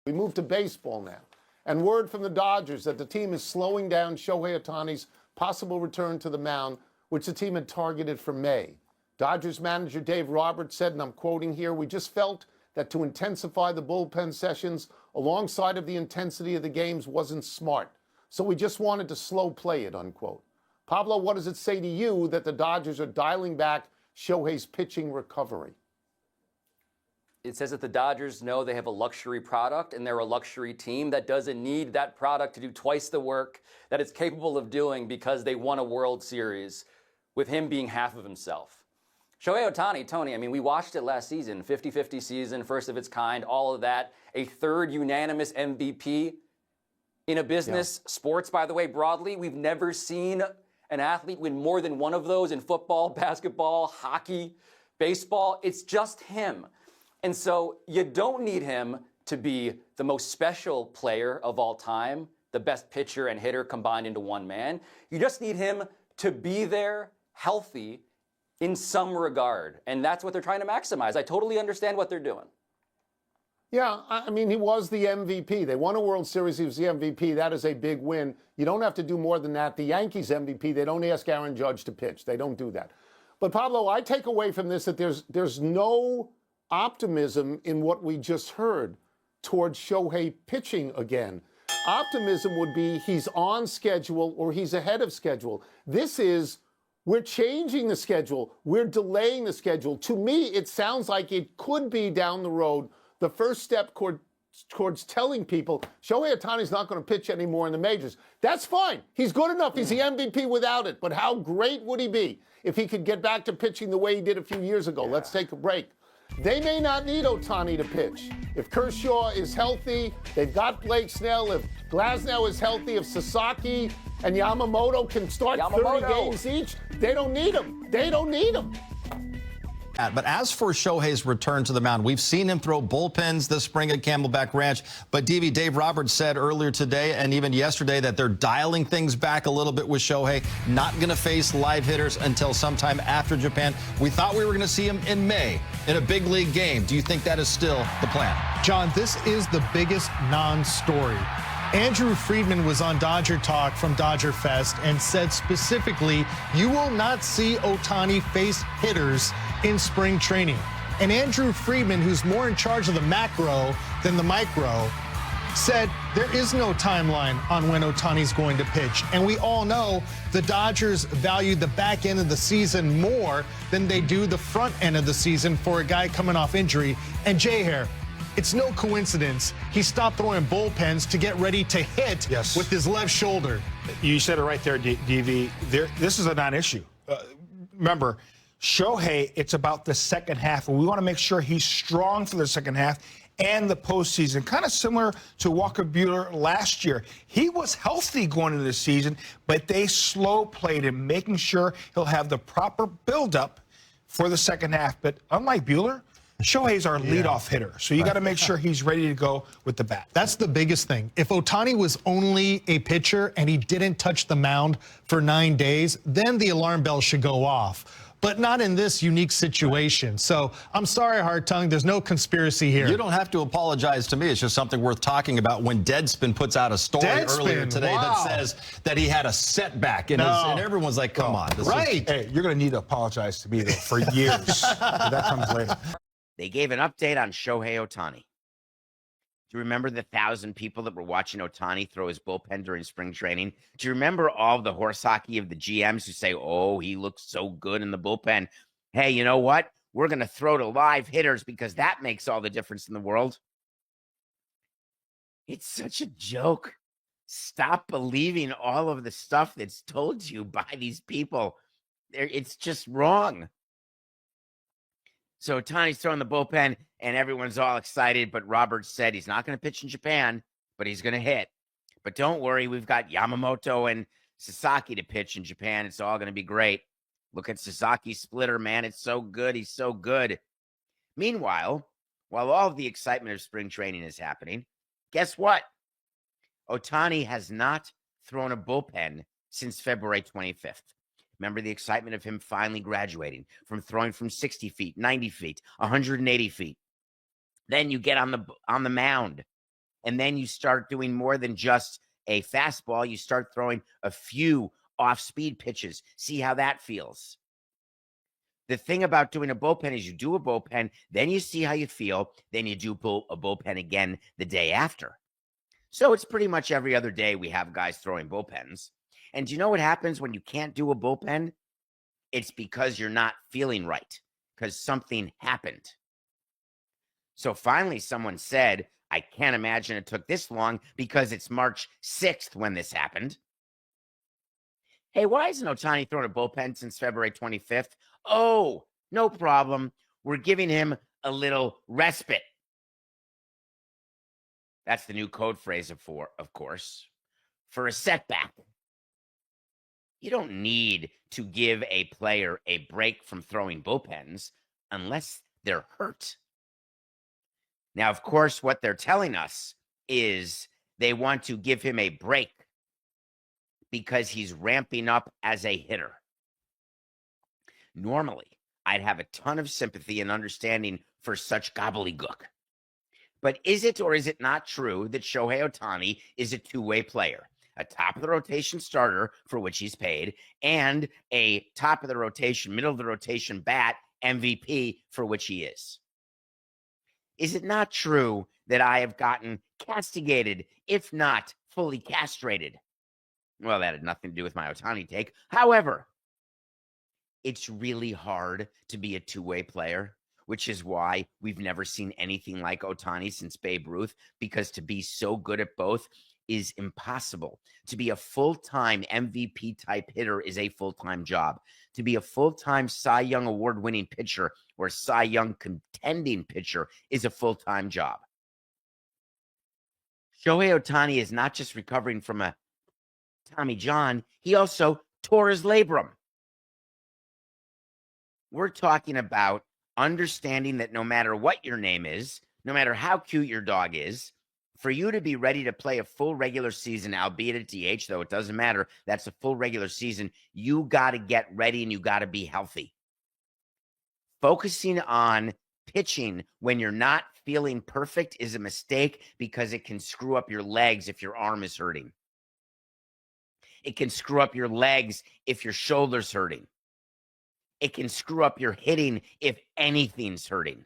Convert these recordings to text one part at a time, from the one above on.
We move to baseball now. And word from the Dodgers that the team is slowing down Shohei Ohtani's possible return to the mound, which the team had targeted for May. Dodgers manager Dave Roberts said, and I'm quoting here, "We just felt that to intensify the bullpen sessions alongside of the intensity of the games wasn't smart. So we just wanted to slow play it," unquote. Pablo, what does it say to you that the Dodgers are dialing back Shohei's pitching recovery? It says that the Dodgers know they have a luxury product and they're a luxury team that doesn't need that product to do twice the work that it's capable of doing because they won a World Series with him being half of himself. Shohei Ohtani, Tony, I mean, we watched it last season, 50-50 season, first of its kind, all of that, a third unanimous MVP. In a business, sports, by the way, broadly, we've never seen an athlete win more than one of those in football, basketball, hockey, baseball. It's just him. And so you don't need him to be the most special player of all time, the best pitcher and hitter combined into one man. You just need him to be there, healthy, in some regard. And that's what they're trying to maximize. I totally understand what they're doing. Yeah, I mean, he was the MVP. They won a World Series. He was the MVP. That is a big win. You don't have to do more than that. The Yankees MVP, they don't ask Aaron Judge to pitch. They don't do that. But, Pablo, I take away from this that there's no optimism in what we just heard towards Shohei pitching again. Optimism would be he's on schedule or he's ahead of schedule. This is, we're changing the schedule. We're delaying the schedule. To me, it sounds like it could be down the road the first step towards telling people Shohei Ohtani's not going to pitch anymore in the majors. That's fine. He's good enough. He's the MVP without it. But how great would he be if he could get back to pitching the way he did a few years ago? Let's take a break. They may not need Ohtani to pitch. If Kershaw is healthy, they've got Blake Snell. If Glasnow is healthy, if Sasaki and Yamamoto can start 30 games each, they don't need him. They don't need him. But as for Shohei's return to the mound, we've seen him throw bullpens this spring at Camelback Ranch. But, Dave Roberts said earlier today and even yesterday that they're dialing things back a little bit with Shohei, not going to face live hitters until sometime after Japan. We thought we were going to see him in May in a big league game. Do you think that is still the plan? John, this is the biggest non-story. Andrew Friedman was on Dodger Talk from Dodger Fest and said specifically, you will not see Ohtani face hitters in spring training. And Andrew Friedman, who's more in charge of the macro than the micro, said there is no timeline on when Ohtani's going to pitch. And we all know the Dodgers value the back end of the season more than they do the front end of the season for a guy coming off injury. And Jay, it's no coincidence he stopped throwing bullpens to get ready to hit with his left shoulder. You said it right there, DV. This is a non-issue. Remember, Shohei, it's about the second half, and we want to make sure he's strong for the second half and the postseason. Kind of similar to Walker Buehler last year. He was healthy going into the season, but they slow played him, making sure he'll have the proper buildup for the second half. But unlike Buehler, Shohei's our leadoff hitter, so you got to make sure he's ready to go with the bat. That's the biggest thing. If Ohtani was only a pitcher and he didn't touch the mound for 9 days, then the alarm bell should go off. But not in this unique situation. So I'm sorry, Hard Tongue, there's no conspiracy here. You don't have to apologize to me. It's just something worth talking about when Deadspin puts out a story earlier today that says that he had a setback. And everyone's like, come on. Hey, you're going to need to apologize to me, though, for years. That comes later. They gave an update on Shohei Ohtani. Do you remember the 1,000 people that were watching Ohtani throw his bullpen during spring training? Do you remember all the horse hockey of the GMs who say, oh, he looks so good in the bullpen? Hey, you know what? We're going to throw to live hitters because that makes all the difference in the world. It's such a joke. Stop believing all of the stuff that's told to you by these people. It's just wrong. So Ohtani's throwing the bullpen, and everyone's all excited, but Roberts said he's not going to pitch in Japan, but he's going to hit. But don't worry, we've got Yamamoto and Sasaki to pitch in Japan. It's all going to be great. Look at Sasaki's splitter, man. It's so good. He's so good. Meanwhile, while all of the excitement of spring training is happening, guess what? Ohtani has not thrown a bullpen since February 25th. Remember the excitement of him finally graduating from throwing from 60 feet, 90 feet, 180 feet. Then you get on the mound And then you start doing more than just a fastball. You start throwing a few off-speed pitches. See how that feels. The thing about doing a bullpen is you do a bullpen, then you see how you feel, then you do a bullpen again the day after. So it's pretty much every other day we have guys throwing bullpens. And do you know what happens when you can't do a bullpen? It's because you're not feeling right, because something happened. So finally someone said, I can't imagine it took this long because it's March 6th when this happened. Hey, why isn't Ohtani thrown a bullpen since February 25th? Oh, no problem. We're giving him a little respite. That's the new code phrase of course, for a setback. You don't need to give a player a break from throwing bullpens unless they're hurt. Now, of course, what they're telling us is they want to give him a break because he's ramping up as a hitter. Normally, I'd have a ton of sympathy and understanding for such gobbledygook. But is it or is it not true that Shohei Ohtani is a two-way player? A top-of-the-rotation starter for which he's paid, and a top-of-the-rotation, middle-of-the-rotation bat MVP for which he is. Is it not true that I have gotten castigated, if not fully castrated? Well, that had nothing to do with my Ohtani take. However, it's really hard to be a two-way player, which is why we've never seen anything like Ohtani since Babe Ruth, because to be so good at both is impossible. To be a full-time MVP-type hitter is a full-time job. To be a full-time Cy Young award-winning pitcher or Cy Young contending pitcher is a full-time job. Shohei Ohtani is not just recovering from a Tommy John, he also tore his labrum. We're talking about understanding that no matter what your name is, no matter how cute your dog is, for you to be ready to play a full regular season, albeit at DH, though it doesn't matter, that's a full regular season, you got to get ready and you got to be healthy. Focusing on pitching when you're not feeling perfect is a mistake because it can screw up your legs if your arm is hurting. It can screw up your legs if your shoulder's hurting. It can screw up your hitting if anything's hurting.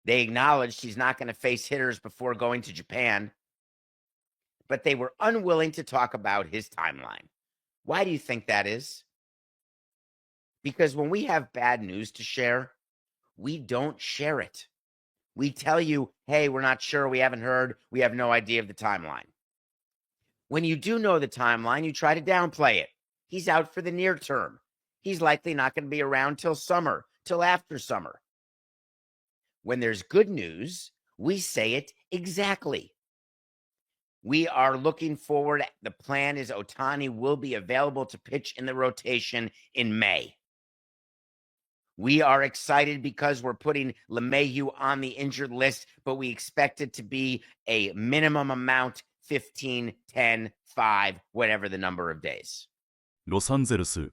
They acknowledged he's not going to face hitters before going to Japan, but they were unwilling to talk about his timeline. Why do you think that is? Because when we have bad news to share, we don't share it. We tell you, hey, we're not sure, we haven't heard, we have no idea of the timeline. When you do know the timeline, you try to downplay it. He's out for the near term. He's likely not going to be around till summer, till after summer. When there's good news, we say it exactly. We are looking forward. The plan is Ohtani will be available to pitch in the rotation in May. We are excited because we're putting LeMahieu on the injured list, but we expect it to be a minimum amount, 15, 10, 5, whatever the number of days. ロサンゼルス、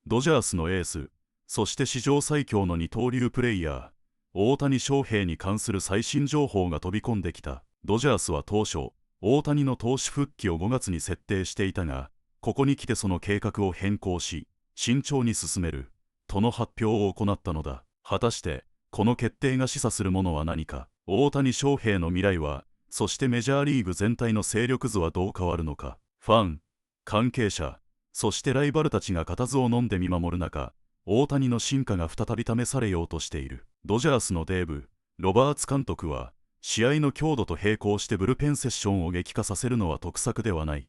ドジャースのエース、そして史上最強の二刀流プレイヤー、大谷翔平に関する最新情報が飛び込んできた。ドジャースは当初、大谷の投手復帰を5月に設定していたが、ここに来てその計画を変更し、慎重に進める、との発表を行ったのだ。果たして、この決定が示唆するものは何か。大谷翔平の未来は、そしてメジャーリーグ全体の勢力図はどう変わるのか。ファン、関係者、そしてライバルたちが固唾を飲んで見守る中、大谷の進化が再び試されようとしている。ドジャースのデーブ・ロバーツ監督は、試合の強度と並行してブルペンセッションを激化させるのは得策ではない。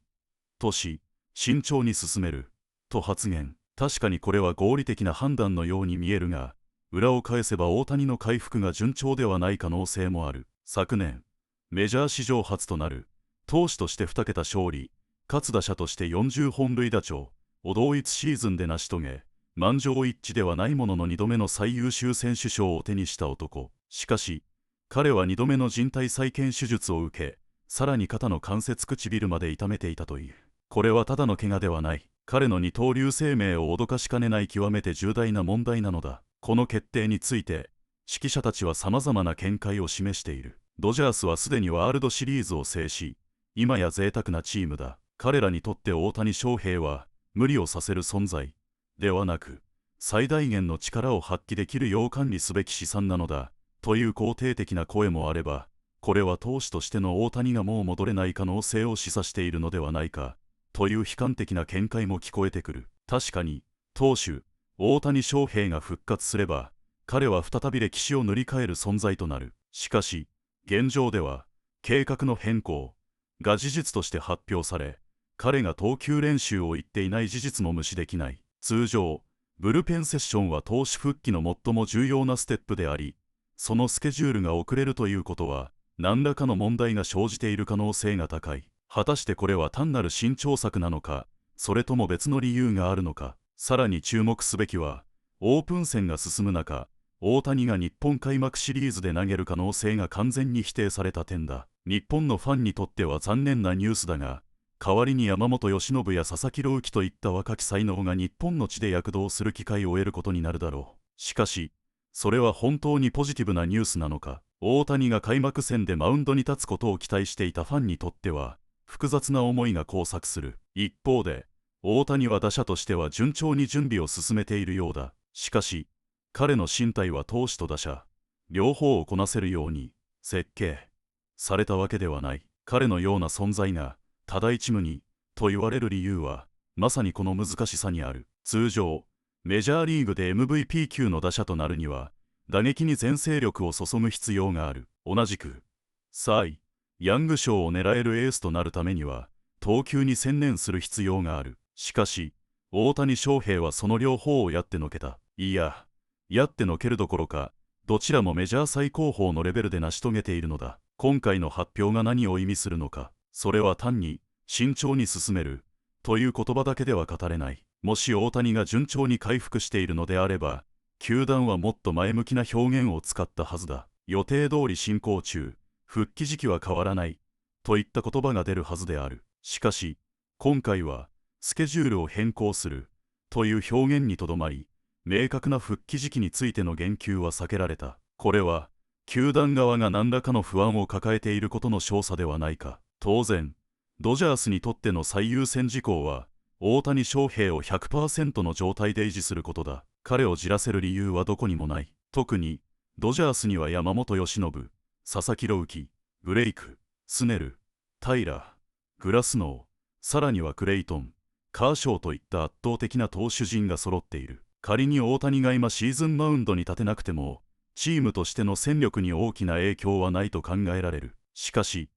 とし、慎重に進める。と発言。確かにこれは合理的な判断のように見えるが、裏を返せば大谷の回復が順調ではない可能性もある。昨年、メジャー史上初となる、投手として2桁勝利、かつ打者として40本塁打超を同一シーズンで成し遂げ、満場一致ではないものの2度目の最優秀選手賞を手にした男。しかし、彼は2度目の人体再建手術を受け、さらに肩の関節唇まで痛めていたという。これはただの怪我ではない。彼の二刀流生命を脅かしかねない極めて重大な問題なのだ。この決定について、識者たちは様々な見解を示している。ドジャースはすでにワールドシリーズを制し、今や贅沢なチームだ。彼らにとって大谷翔平は無理をさせる存在ではなく、最大限の力を発揮できるよう管理すべき資産なのだという肯定的な声もあれば、これは投手としての大谷がもう戻れない可能性を示唆しているのではないかという悲観的な見解も聞こえてくる。確かに投手大谷翔平が復活すれば、彼は再び歴史を塗り替える存在となる。しかし現状では計画の変更が事実として発表され、彼が投球練習を行っていない事実も無視できない。通常ブルペンセッションは投手復帰の最も重要なステップであり、そのスケジュールが遅れるということは何らかの問題が生じている可能性が高い。果たしてこれは単なる慎重策なのか、それとも別の理由があるのか。さらに注目すべきは、オープン戦が進む中、大谷が日本開幕シリーズで投げる可能性が完全に否定された点だ。日本のファンにとっては残念なニュースだが、代わりに山本由伸や佐々木朗希といった若き才能が日本の地で躍動する機会を得ることになるだろう。しかし、それは本当にポジティブなニュースなのか。大谷が開幕戦でマウンドに立つことを期待していたファンにとっては、複雑な思いが交錯する。一方で、大谷は打者としては順調に準備を進めているようだ。しかし、彼の身体は投手と打者、両方をこなせるように設計されたわけではない。彼のような存在が多大チームにと言われる理由は、まさにこの難しさにある。通常、メジャーリーグで MVP 級の打者となるには、打撃に全精力を注ぐ必要がある。同じく、サイ・ヤング賞を狙えるエースとなるためには、投球に専念する必要がある。しかし、大谷翔平はその両方をやってのけた。いや、やってのけるどころか、どちらもメジャー最高峰のレベルで成し遂げているのだ。今回の発表が何を意味するのか、それは単に、慎重に進める、という言葉だけでは語れない。もし大谷が順調に回復しているのであれば、球団はもっと前向きな表現を使ったはずだ。予定通り進行中、復帰時期は変わらない、といった言葉が出るはずである。しかし、今回は、スケジュールを変更する、という表現にとどまり、明確な復帰時期についての言及は避けられた。これは、球団側が何らかの不安を抱えていることの証左ではないか。当然、ドジャースにとっての最優先事項は、大谷翔平を 100% の状態で維持することだ。彼をじらせる理由はどこにもない。特に、ドジャースには山本由伸、佐々木朗希、ブレイク、スネル、タイラー、グラスノー、さらにはクレイトン、カーショーといった圧倒的な投手陣が揃っている。仮に大谷が今シーズンマウンドに立てなくても、チームとしての戦力に大きな影響はないと考えられる。しかし、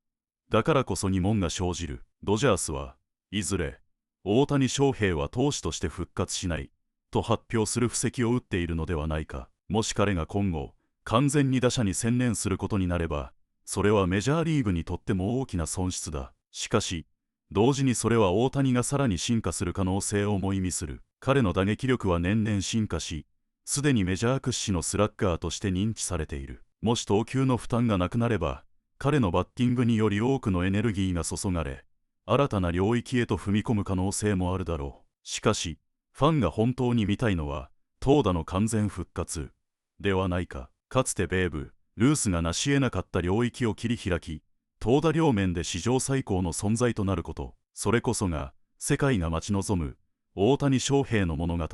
だからこそ疑問が生じる。ドジャースはいずれ、大谷翔平は投手として復活しないと発表する布石を打っているのではないか。もし彼が今後完全に打者に専念することになれば、それはメジャーリーグにとっても大きな損失だ。しかし同時にそれは大谷がさらに進化する可能性をも意味する。彼の打撃力は年々進化し、すでにメジャー屈指のスラッガーとして認知されている。もし投球の負担がなくなれば、彼のバッティングにより多くのエネルギーが注がれ、新たな領域へと踏み込む可能性もあるだろう。しかし、ファンが本当に見たいのは、投打の完全復活ではないか。かつてベーブ・ルースが成し得なかった領域を切り開き、投打両面で史上最高の存在となること、それこそが世界が待ち望む大谷翔平の物語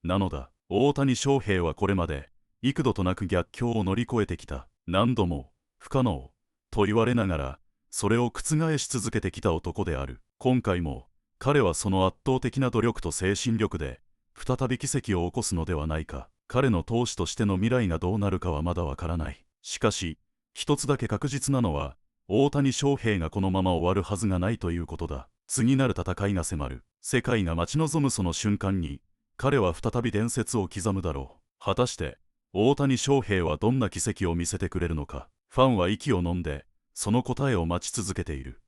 なのだ。大谷翔平はこれまで幾度となく逆境を乗り越えてきた。何度も不可能と言われながら、それを覆し続けてきた男である。今回も彼はその圧倒的な努力と精神力で再び奇跡を起こすのではないか。彼の投手としての未来がどうなるかはまだわからない。しかし一つだけ確実なのは、大谷翔平がこのまま終わるはずがないということだ。次なる戦いが迫る。世界が待ち望むその瞬間に、彼は再び伝説を刻むだろう。果たして大谷翔平はどんな奇跡を見せてくれるのか。ファンは息を飲んでその答えを待ち続けている。